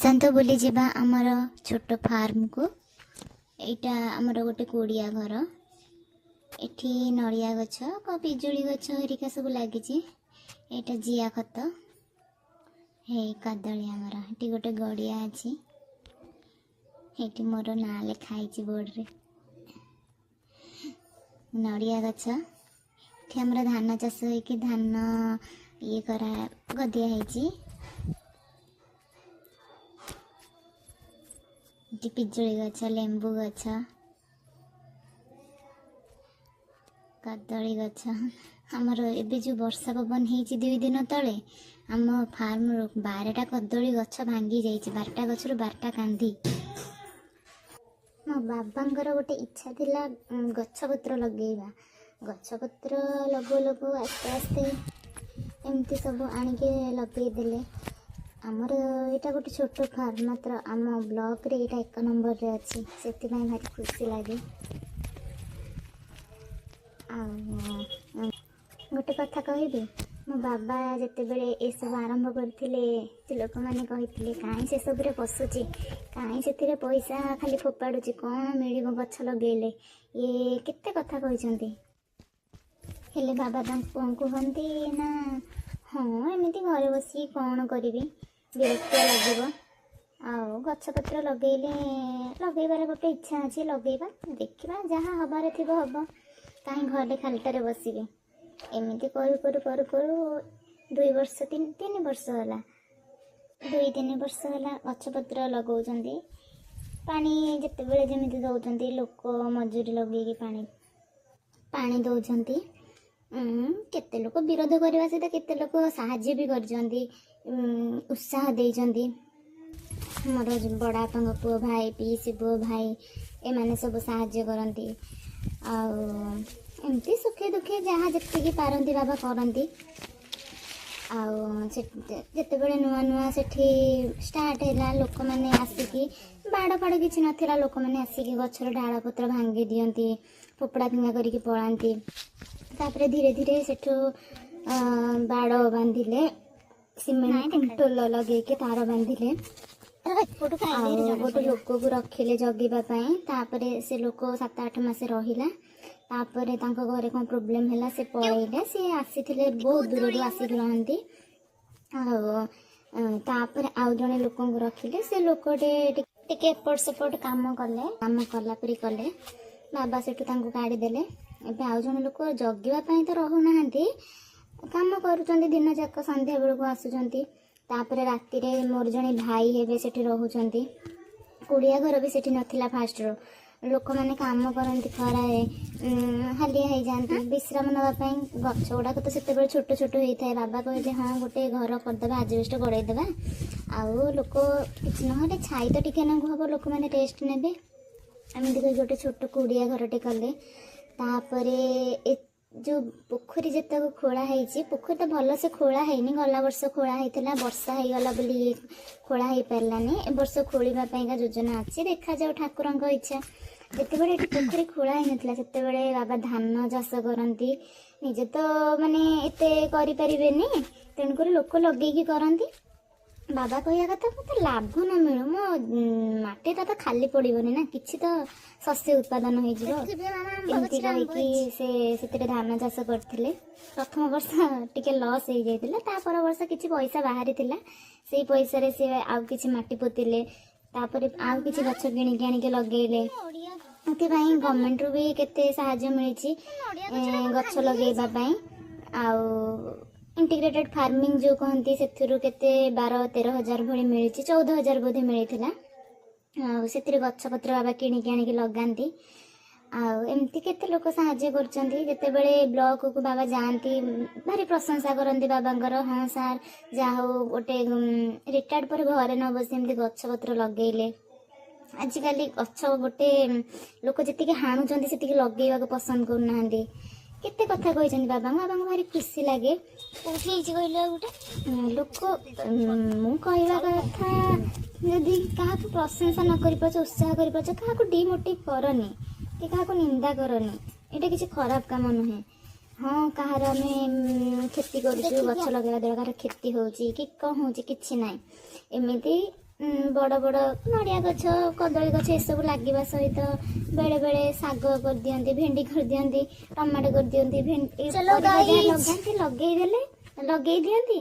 आसंत बुली जिबा आमर छोट फार्म को। एटा आमर गोटे कोड़िया घर। एठी नड़िया गछ पिजुली गछ हरिका सब लगी। एटा जिया खत हे कदली आमर। एटी गोटे गड़िया अच्छी। एटी मोर ना लिखाई बोर्ड रे नड़िया गछ। एठी आमर धान चाष होइकी धान ये करा गदिया है। पिजुली गछ लेंबू गछ कदली गछ। आमर एबे जो वर्षा पवन हो 2 दिन तले आम फार्म 12टा कदली गछ भांगी जाइए। 12टा गछ 12टा कांदी। मो बाबांकर गोटे इच्छा थिला गछपत्र लगेଇବା। गछपत्र लगो लगो आस्ते आस्ते एमती सब आनिके लगेदेले। आमर यहाँ गोटे छोट फार्म मात्र आम ब्लॉक रे यहाँ 1 नंबर रे अच्छी से भारी खुशी लगे। गोटे कथा कहबी मो बाबा जिते बड़े ये सब आरंभ करते लोक मैंने कही कहीं से सब पशुची कहीं से पैसा खाली फोपाड़ुची कौन मिल गछ लगेले ये केते कथा कहते। हेले बाबा कहती ना हाँ एमती घरे बस कौन करी विरक्त लगे। आउ गछपत्र लगेबार गोटे इच्छा अच्छी लगेबा देखा जहाँ हबार थी हम कहीं घरे खालटारे बसबे। एमती करू करू करू करू 2 वर्ष 3 वर्ष है 2-3 वर्ष है गछपत्र लगाउछन्ती। पानी जिते बेले जमी दौरान लोक मजूरी लगे पानी दौरान। केते लोक विरोध करने सहित केते लोक साहाଯ୍य भी कर उत्साह देइछन्ती। मोर बड़ापा पुओ भाई पीसी पुओ भाई एमाने सब साहाଯ୍य करती। एमती सुखे दुखे जहाँ जी पारती बाबा करती। आते बड़े नुआ नुआ से स्टार्ट है लोक मैंने आसिकी बाड़ फाड़ कि नाला लोक मैंने आसिकी गछर डाल पत्र भांगी दियंती फोपड़ा फिंगा करके पलांती। तापरे धीरे धीरे सेठू बाड़ बांधिले सीमेंट टोल लगे तार बांधिले गोटे लोक को रखिले जगेवाई। से लोक 7-8 मास रहिला। तापरे तांको घरे कौन प्रोब्लेम है से पलैले सी आसी बहुत दूर आसिक रहती। आउ जड़े लोक रखिले से लोकटे टिके एपट सेपट काम कलापरी कले। बाबा सेठू काढ़ीदेले। एबे आउ जड़े लोक जगेवाई तो रहूना काम करुँच दिन जाक संध्या बेलू आसुँच। तापरे राति रे मोर जड़े भाई हेबे सेठी रहउछन्ती। कुड़िया घर भी सेठी नथिला फास्ट रो लोक मैंने काम करती खराए हालिया हो जाती विश्राम नापी गछ गुड़ाक तो से छोट छोट होता है। बाबा कहे हाँ गोटे घर करदे आजबेस्ट गड़ेदेवा आउ लोक कि ना छाई तो टिके ना हम लोक मैंने रेस्ट ने एमती गोटे छोट कुड़िया घरटे कले। तापरे जो पोखरी जितक खोला है पोखरी तो भल से खोला है गला वर्ष खोला होता वर्षा हो गला बोली खोला हो पारानी ए वर्ष खोलवाई योजना अच्छी देखा जाओ ठाकुर इच्छा। जिते बड़े पोखरी खोला ही नाला से बाबा धान चाष करती निजे तो माने एते करें तेणुक लोक लगे करती। बाबा कहिया कथा मत लाभ न मिलू मो माटीटा तो खाली पड़ोनी ना कि तो शस्य उत्पादन होमती कहीकि से धान चाष करते। प्रथम वर्ष टिके लॉस हो जाता पर वर्ष किसी पैसा बाहरी से पैसा सी आउ कि माटी पोतिले आउ कि गछ किणिकी आनिके लगेले। गवर्नमेंट रू भी केते साहाय्य मिली गछ लगेवाई। आउ इंटीग्रेटेड फार्मिंग जो कहती से केते 12-13 हजार भली मिली 14 हजार बोधे मिलता। से गछपत्र बाबा किणिकी आनिके लगाती। एमती केते लोक साहाय्य करछन्ती। जेतेबेले ब्लॉक को बाबा जाती भारी प्रशंसा करती बाबांकर हाँ सार जा हो गोटे रिटायर्ड पर घरे न बस एमती गछपत्र लगेले। आजिकल गछ गोटे लोक जी हाणुचंती से लगेवा पसंद करना केते कथा कहते बाबा बाबा भारी खुशी लगे। गोटे लोक मु कहवा कथा यदि क्या प्रशंसा न कर उत्साह कर क्या डिमोटिव करनी कि क्या निंदा करनी यहाँ किसी खराब काम नुहे। हाँ कहार आम खेती कर गछ लगे द्वारा कहार क्षति हो कि कौन हो कि ना एमती ବଡ଼ ବଡ଼ ନଡ଼ିଆ ଗଛ କଦଳୀ ଗଛ ଏସବୁ ଲାଗିବା ସହିତ ବେଳେ ବେଳେ ଶାଗ କରିଦିଅନ୍ତି, ଭେଣ୍ଡି କରିଦିଅନ୍ତି, ଟମାଟୋ କରିଦିଅନ୍ତି, ଲଗାନ୍ତି ଲଗେଇ ଦିଅନ୍ତି।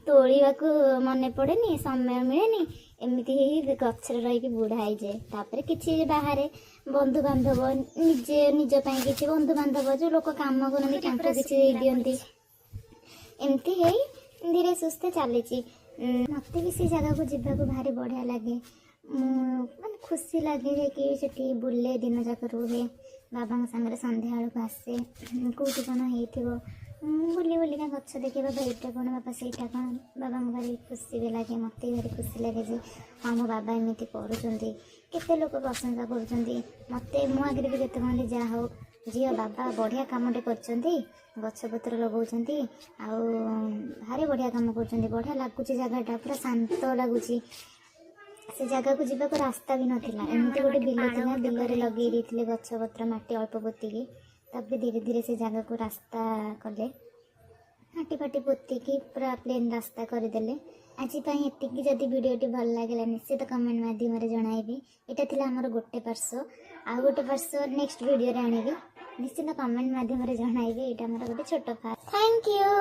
ତୋଳିବାକୁ ମନେ ପଡ଼େନି, ସମୟ ମିଳେନି, ଏମିତି ହେଇ ଗଛରେ ରହିକି ବୁଢ଼ା ହେଇଯାଏ। ତାପରେ କିଛି ବାହାରେ ବନ୍ଧୁବାନ୍ଧବ ନିଜ ପାଇଁ କିଛି ବନ୍ଧୁବାନ୍ଧବ ଯେଉଁ ଲୋକ କାମ କରନ୍ତି ତାଙ୍କୁ କିଛି ଦେଇ ଦିଅନ୍ତି। ଏମିତି ହେଇ ଧୀରେ ସୁସ୍ଥେ ଚାଲିଛି। ମୋତେ ବି ସେ ଜାଗାକୁ ଯିବାକୁ ଭାରି ବଢ଼ିଆ ଲାଗେ। ମୁଁ ମାନେ ଖୁସି ଲାଗେ କି ସେଠି ବୁଲେ, ଦିନ ଯାକ ରୁହେ, ବାବାଙ୍କ ସାଙ୍ଗରେ ସନ୍ଧ୍ୟାବେଳକୁ ଆସେ, କେଉଁଠି କ'ଣ ହେଇଥିବ ବୁଲି ବୁଲିକା ଗଛ ଦେଖେ, ବାବା ଏଇଟା କ'ଣ, ବାବା ସେଇଟା କ'ଣ। ବାବାଙ୍କୁ ଭାରି ଖୁସି ବି ଲାଗେ, ମୋତେ ବି ଭାରି ଖୁସି ଲାଗେ ଯେ ହଁ ମୋ ବାବା ଏମିତି କରୁଛନ୍ତି। କେତେ ଲୋକ ପ୍ରଶଂସା କରୁଛନ୍ତି ମୋତେ, ମୋ ଆଗରେ ବି କେତେ କହନ୍ତି ଯାହା ହଉ ଝିଅ ବାବା ବଢ଼ିଆ କାମଟେ କରିଛନ୍ତି, ଗଛପତ୍ର ଲଗାଉଛନ୍ତି, ଆଉ ଭାରି ବଢ଼ିଆ କାମ କରୁଛନ୍ତି, ବଢ଼ିଆ ଲାଗୁଛି ଜାଗାଟା, ପୁରା ଶାନ୍ତ ଲାଗୁଛି। ସେ ଜାଗାକୁ ଯିବାକୁ ରାସ୍ତା ବି ନଥିଲା, ଏମିତି ଗୋଟେ ବିଲ ଥିଲା, ବିଲରେ ଲଗେଇ ଦେଇଥିଲେ ଗଛପତ୍ର, ମାଟି ଅଳ୍ପ ପୋତିକି, ତାପରେ ଧୀରେ ଧୀରେ ସେ ଜାଗାକୁ ରାସ୍ତା କଲେ, ମାଟି ଫାଟି ପୋତିକି ପୁରା ପ୍ଲେନ୍ ରାସ୍ତା କରିଦେଲେ। ଆଜି ପାଇଁ ଏତିକି। ଯଦି ଭିଡ଼ିଓଟି ଭଲ ଲାଗିଲା ନିଶ୍ଚିତ କମେଣ୍ଟ ମାଧ୍ୟମରେ ଜଣାଇବି। ଏଇଟା ଥିଲା ଆମର ଗୋଟେ ପାର୍ଶ୍ୱ, ଆଉ ଗୋଟେ ପାର୍ଶ୍ୱ ନେକ୍ସଟ ଭିଡ଼ିଓରେ ଆଣିବି, ନିଶ୍ଚିତ କମେଣ୍ଟ ମାଧ୍ୟମରେ ଜଣାଇବି। ଏଇଟା ଆମର ଗୋଟେ ଛୋଟ ପାର୍କ। Thank you.